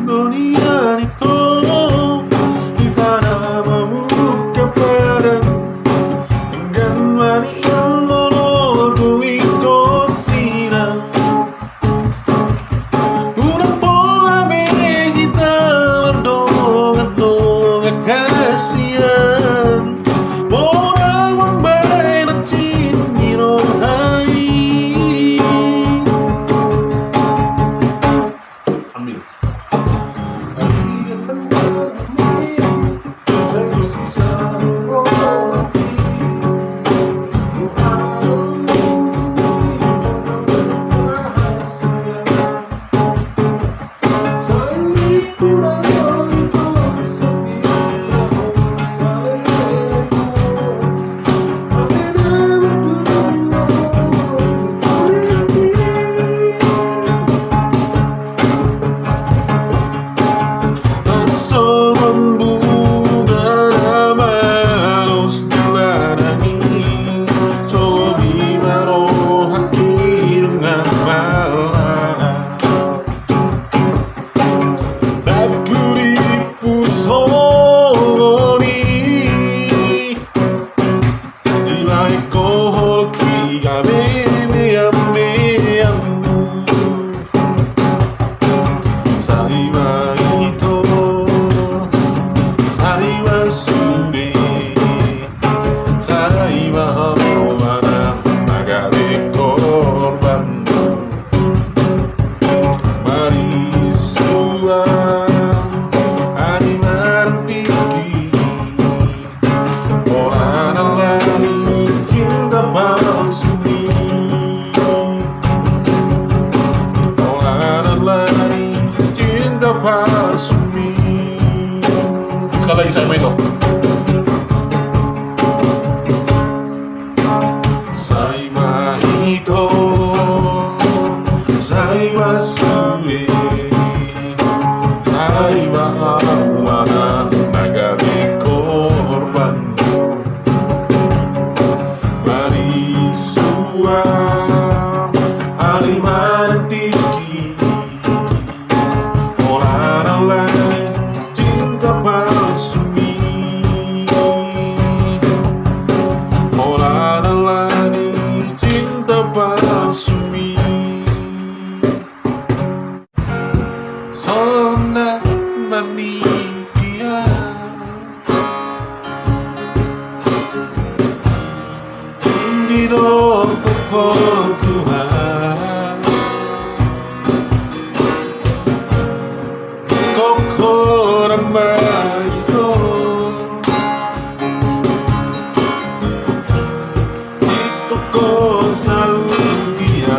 Dunianiku di tanah memuka padang dengan Maria lolo tuiko sina una pola medita mendonga kasihan orang membayar cinta hai. Ambil. Seorang bunga malos dilarangi, sobi baroh hati dengan malam. Aku dipusoni nilai kohol tiga bebeam-beammu Saiba ito Saiba sudi Saiba hamuana Nagari korban Marisua Animan tinggi Orang alami cinta maksudi Orang alami cinta maksudi. Sekali lagi saya main itu. Saiba ito Saiba sui Saiba hamuana Nagari korban Marisua Aliman tinggi Orang lain cinta palsumi Orang lain cinta palsumi Sona mania Indido koko Tuhan Koko ramba itu Koko selalu dia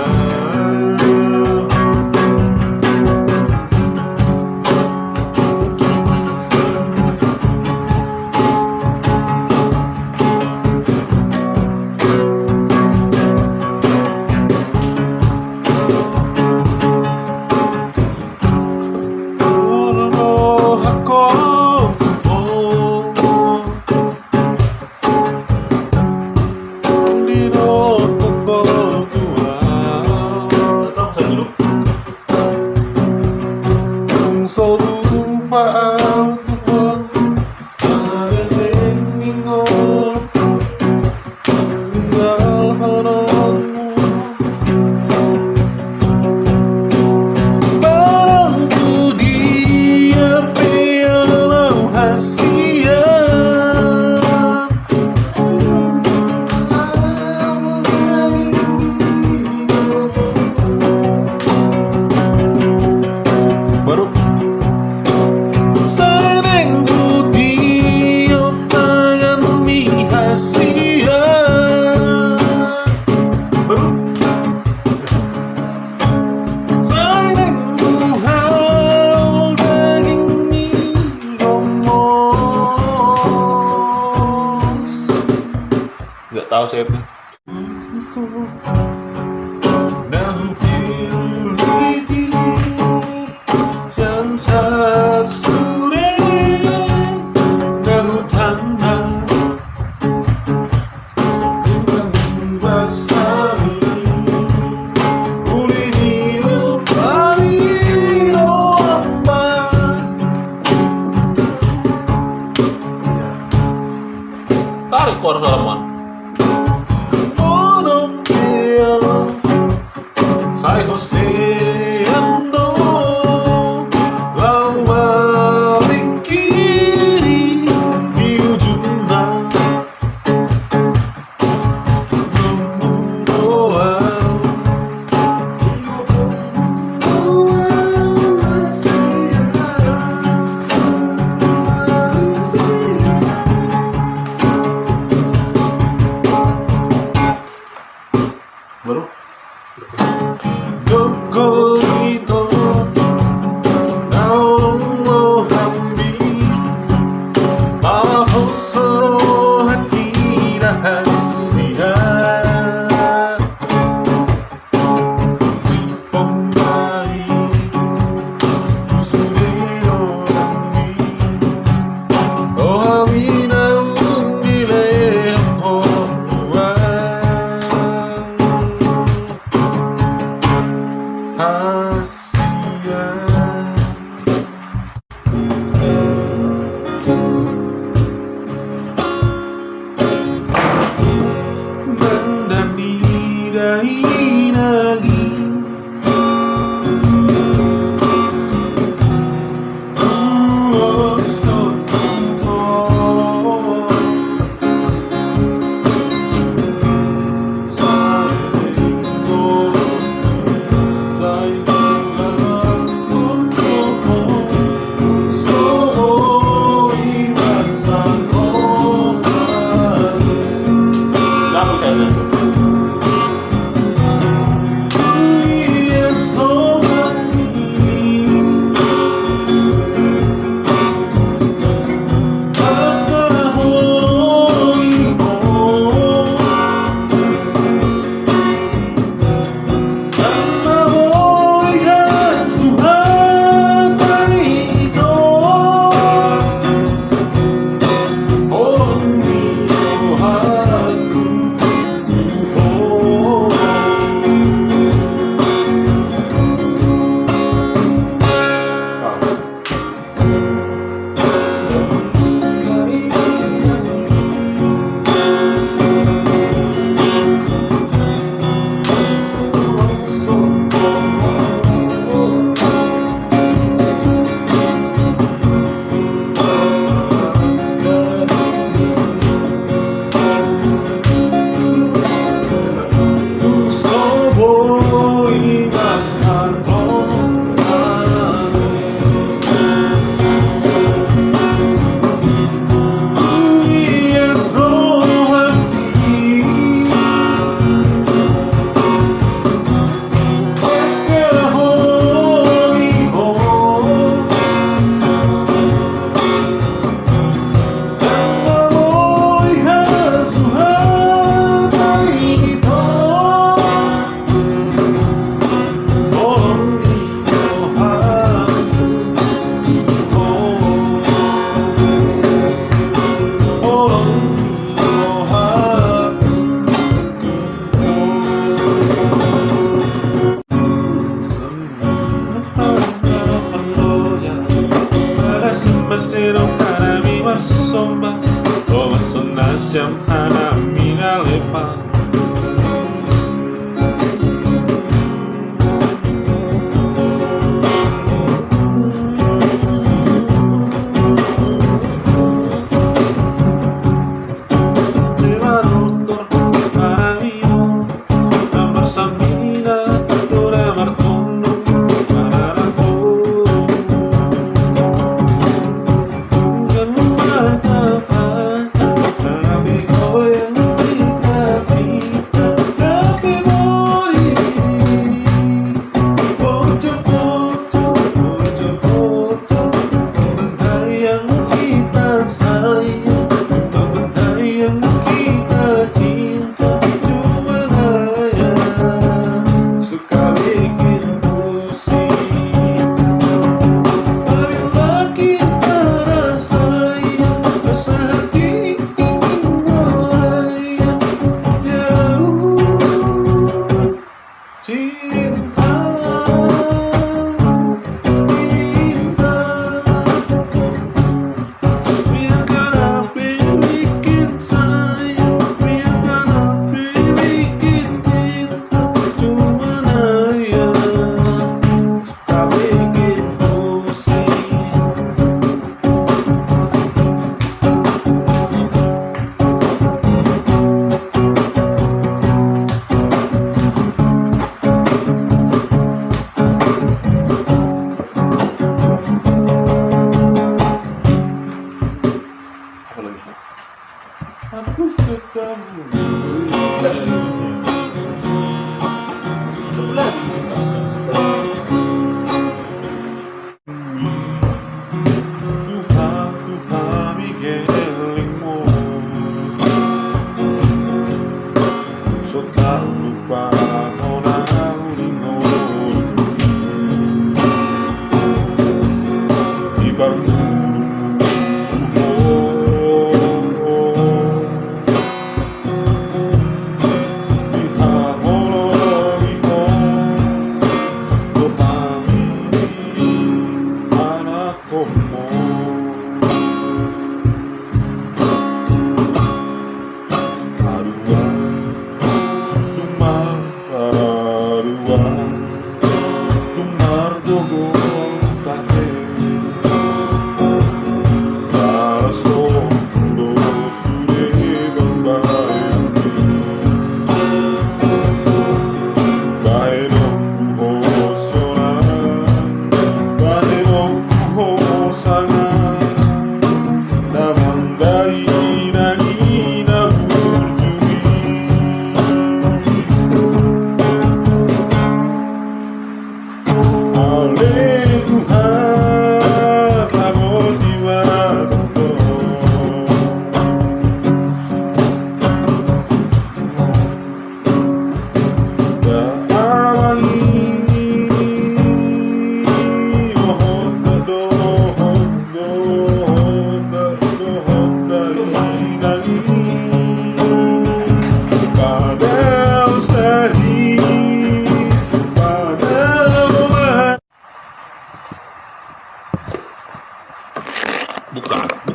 tahu saya itu. Mendandiri lagi Masero para mi masomba, o masonasiam hana mina lepa. Oh yeah.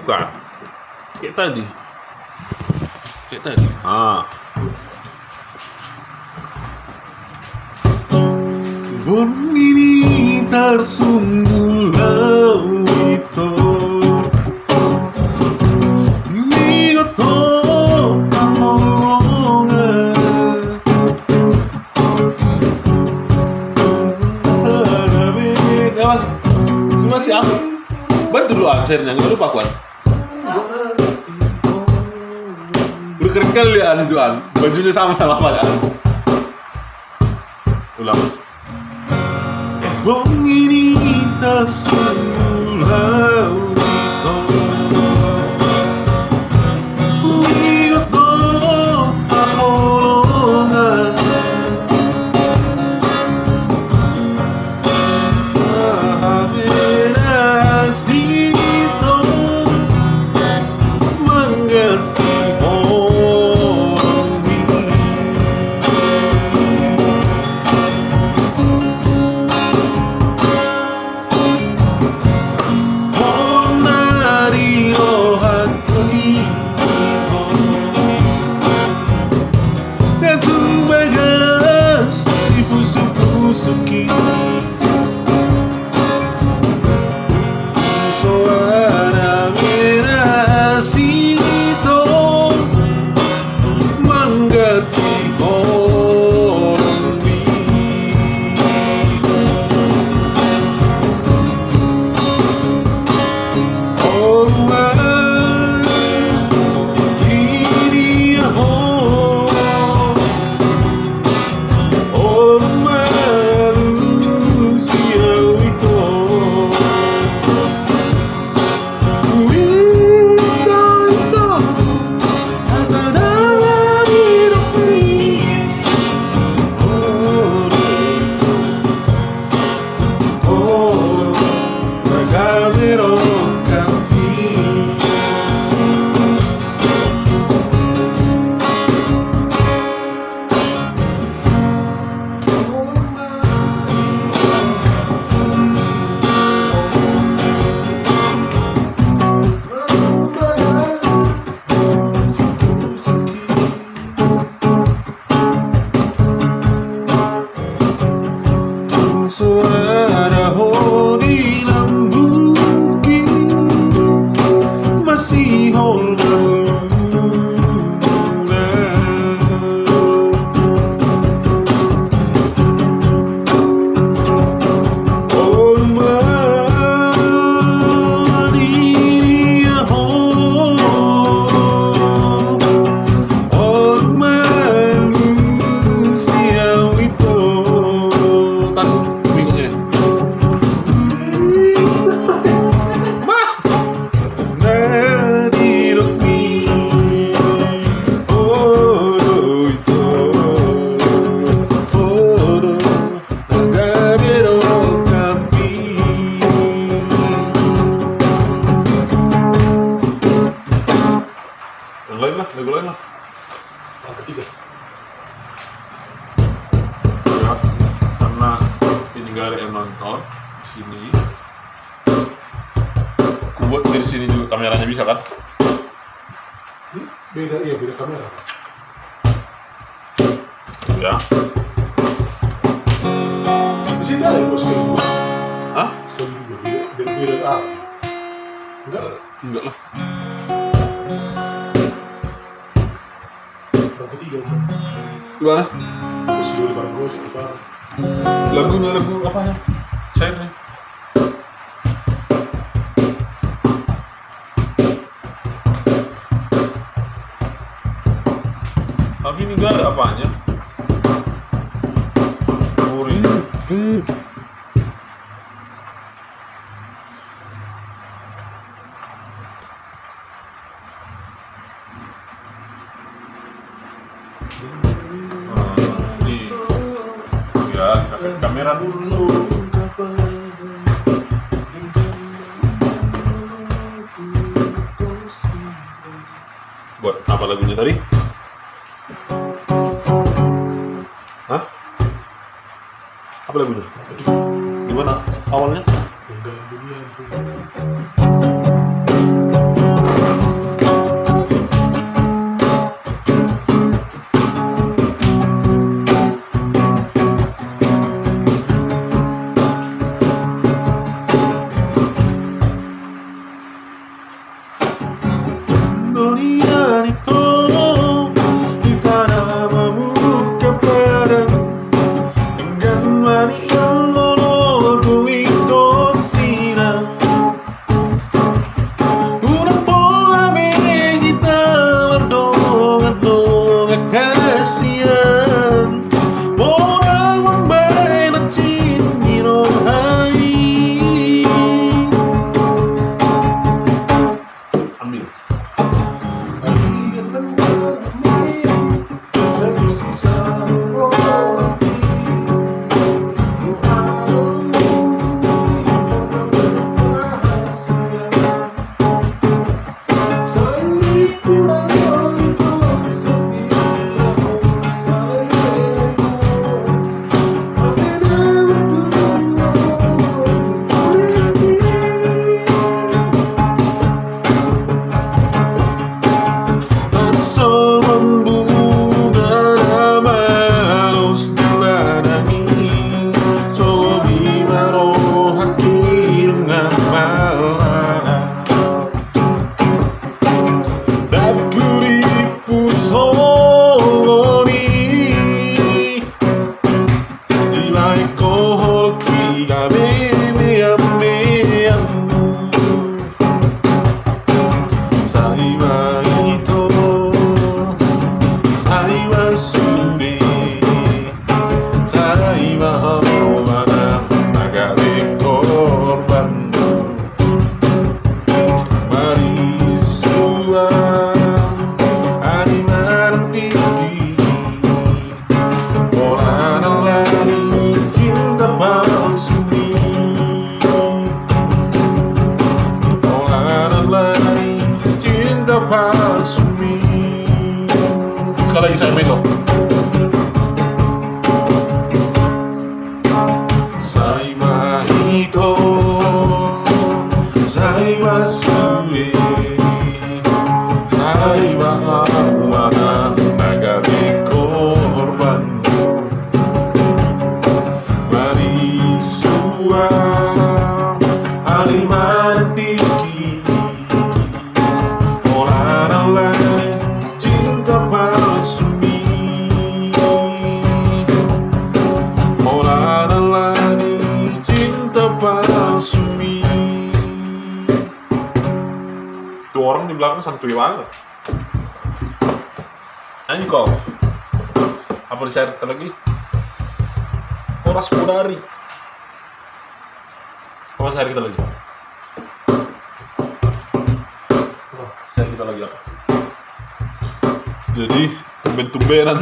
Bukan. Kayak tadi. Bonini tersungguh lewito Ligoto kamolongan Masih aku bantu dulu share-nya, nggak lupa kuat. Udah keren kali ya itu bajunya sama-sama apa ya? Ulang. Bong ini tersungguh lewito Ligoto kamolongan Suara honi lambukin masih lagu lain lah. Yang ketiga. Ya, karena ini gak ada yang nonton di sini. Aku buat dari sini juga kameranya bisa kan? Beda kamera. Ya. Di situ ada bos kayak Enggak lah. Yang ketiga itu. Gimana? Usia bagus, besar. Lagunya lagu apa ya? Saya nih. Tapi ini gak ada apanya. Uri. Ini ya kasih kamera dulu. Buat apa lagunya tadi? Hah? Apa lagunya? Gimana awalnya? Tinggal dunia itu. Sekali lagi saya Meko. Saiwa hito, saiwa sue, saiwa wana nagari korban. Mari sua aliman tinggi, orang lain cinta palsumi, orang lain cinta palsumi. Tuh orang di belakang santuy banget. Nyanyi kau. Apa di-share lagi? Oras Podari. Apa share kita lagi? Share kita lagi apa? Jadi tumben-tumbenan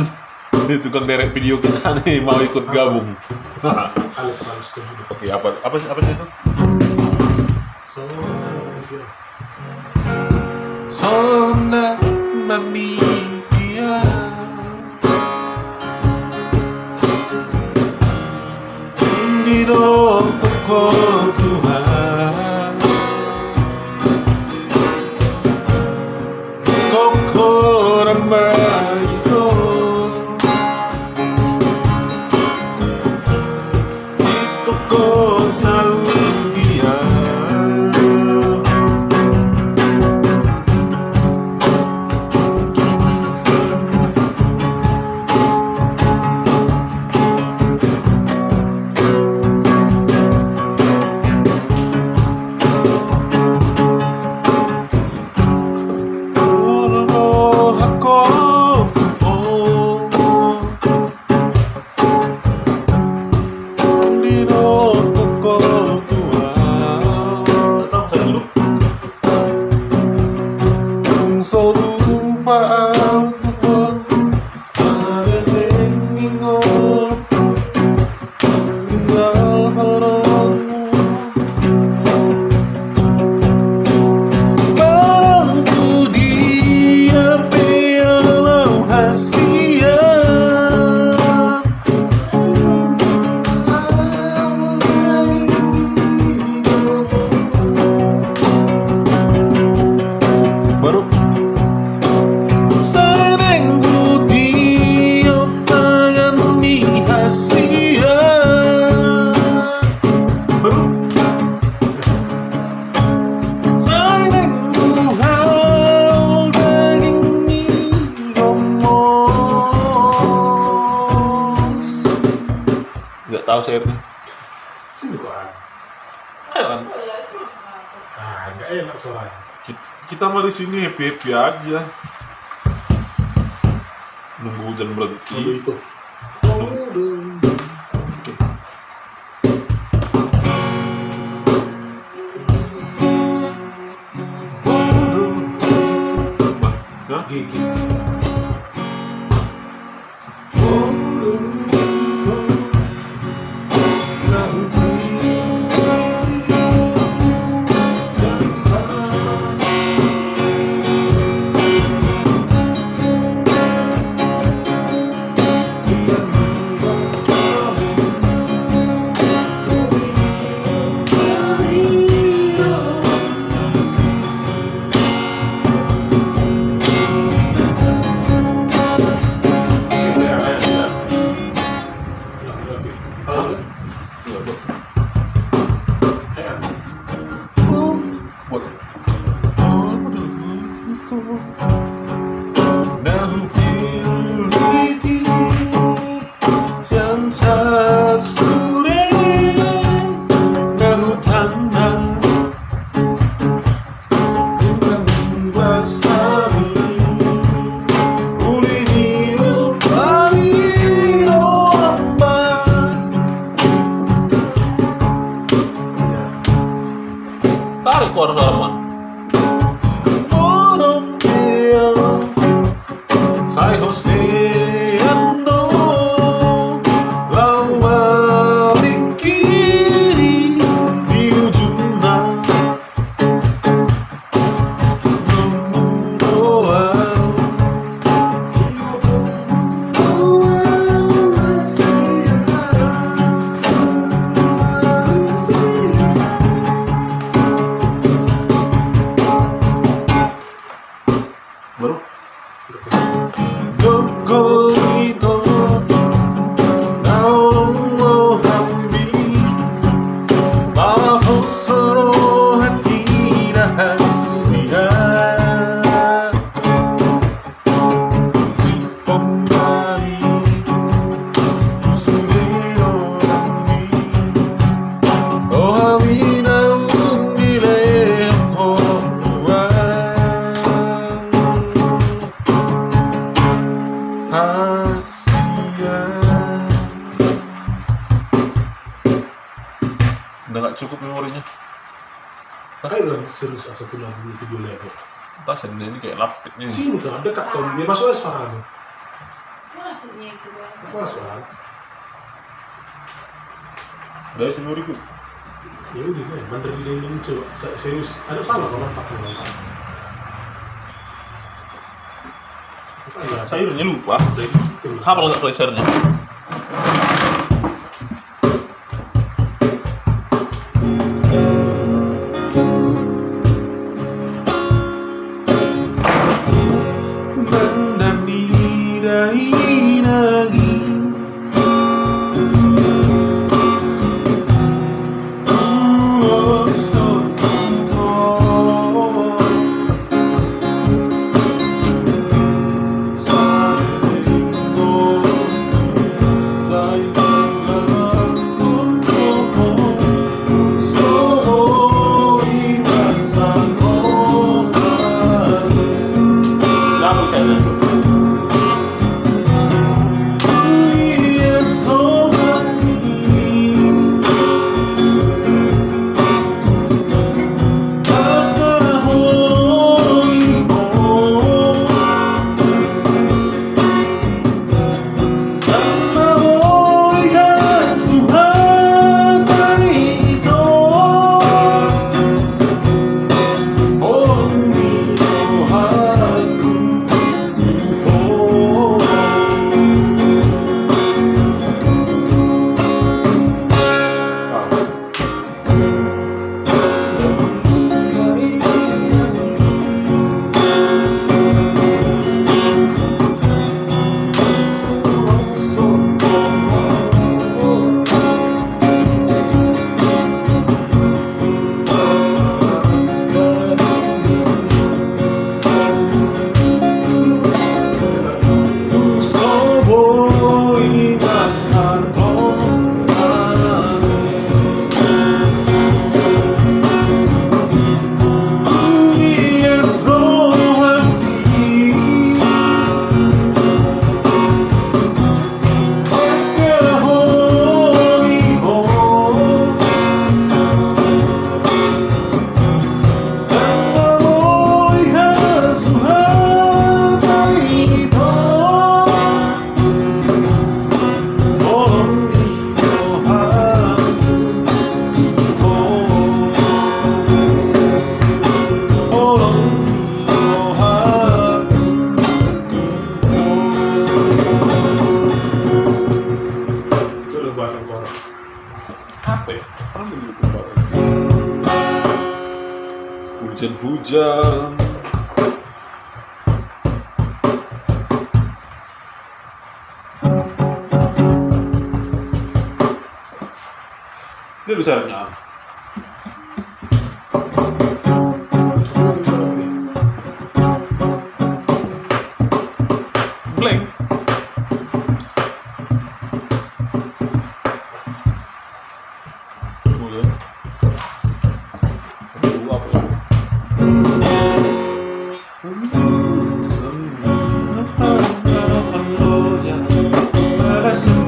ini tukang derek video kita nih mau ikut gabung. Alex harus kedua. Oke, apa sih itu? Sona mamia Indido toko Tuhan Koko Ramaito Koko Saudia haus airnya. Sini kok ada. Ayo kan. Ah, nggak enak soalnya. Kita mah di sini happy aja. Nunggu hujan berhenti. Aduh itu. Hah? Gigi. Tarik keluar dalaman. Sai Oceano, lau balik kiri di ujungnya. Baru Jokoito Nau Hambi Bahu soro hati rahasia Pembali Sumero Hambi Oh Hamina Undile udah gak cukup memorinya. Ayo dong serius satu lagu itu gue lihat. Entah sendiri ini kayak lapik nih. Sini kan dekat kau dia masuk aja suaranya. Maksudnya itu Masuk kan? Dari 10.000. Ya udah nih, bener di dalam coba serius. Ada salah kalau pakai nonton. Cairnya lupa. Itu. Hafal nggak placernya? hujan-hujan. Ini besarnya. Blank. Kemudian, apa ya?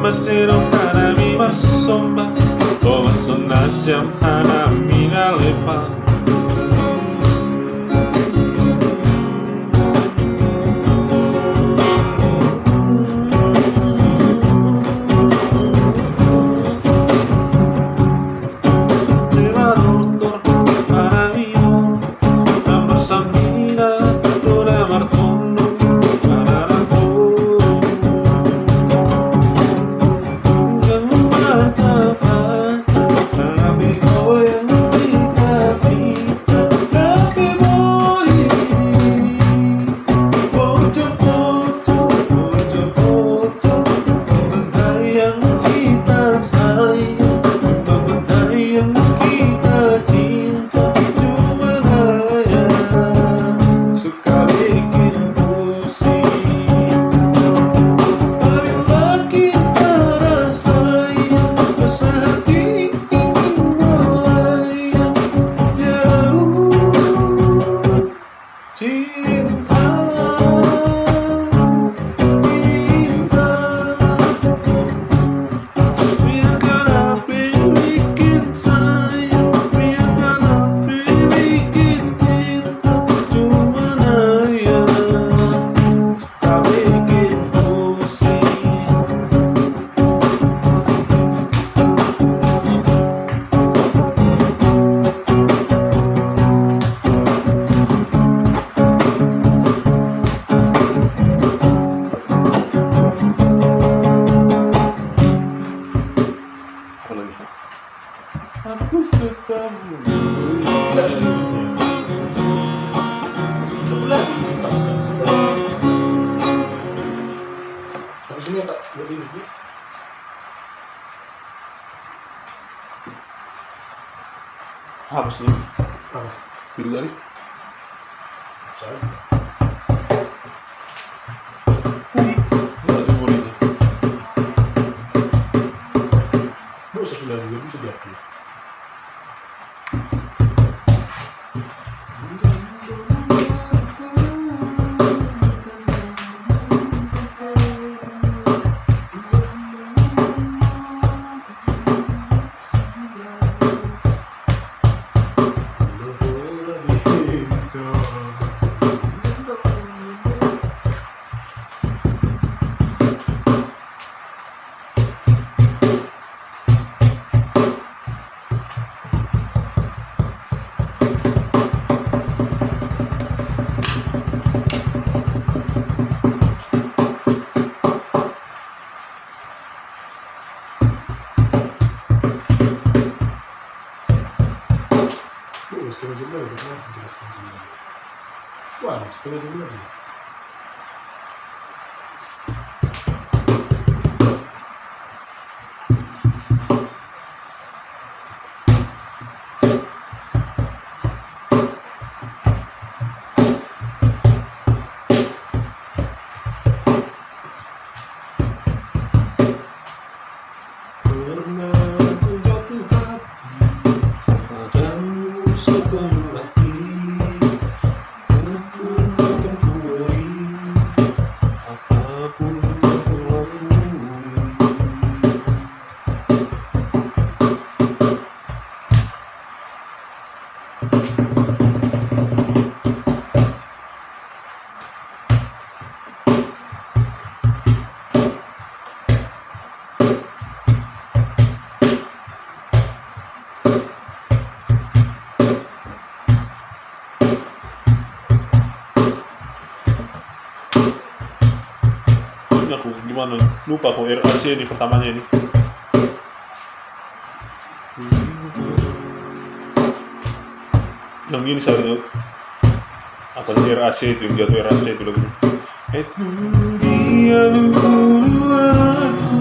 Masero para mi masomba, toda sonasia para mi galepa. Aku suka Sebulan tas kan. Habis ini tak buat ini. habis ini. Apa? Biru tadi. Saya. Tadi mulainya. Bisa sudah juga bisa diakui. Setengah jam lagi, kan? Jelaskan dulu. Wah, setengah jam lagi. Aku gimana lupa aku RAC ini pertamanya ini. Yang ini saya apa sih RAC itu yang jatuh RAC itu lagu. Dia dulu aku,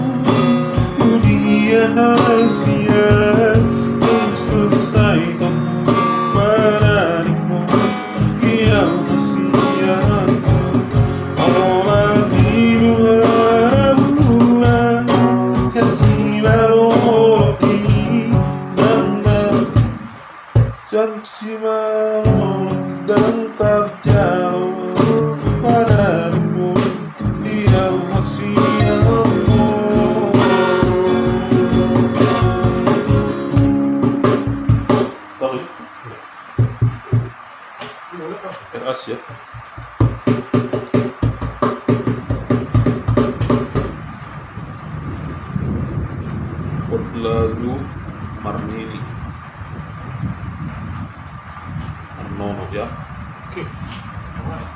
dia Asia, selesai menarimu, dia masih aku. Olah di luar bulan, kasih baloti, janji malam dan tak jauh padamu, dia masih aku. Tahu ya? Gimana Pak? RAS ya. Buat lagu Marnini Nono ya. Oke. Alright.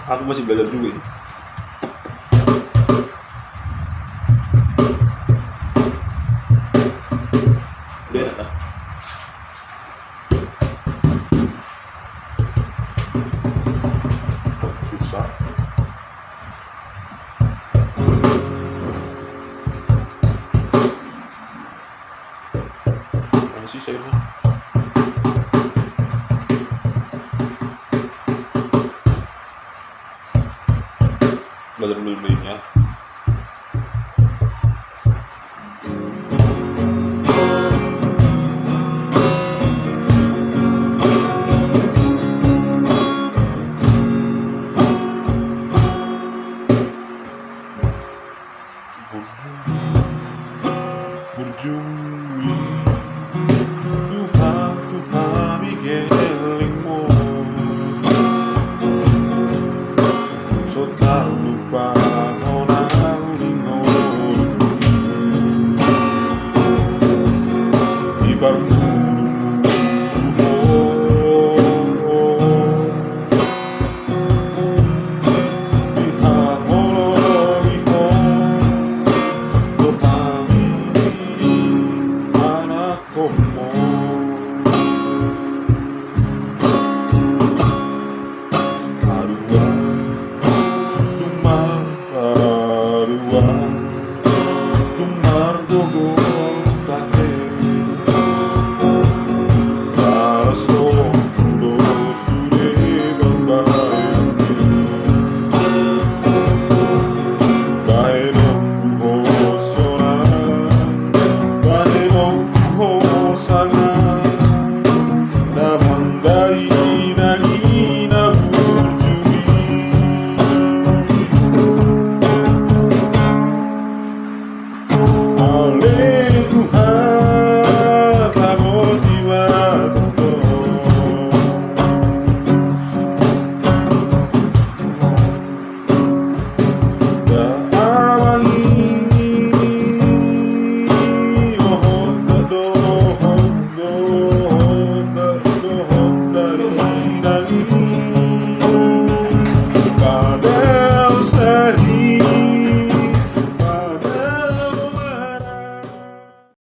Aku masih belajar juga ini. Beda kan? Susah. Mana sih sayurnya? Belajar dulu-dulunya. Berjumi Tuhan, Tuhan igelingmu So tak lupa orang lingon Di barku Dari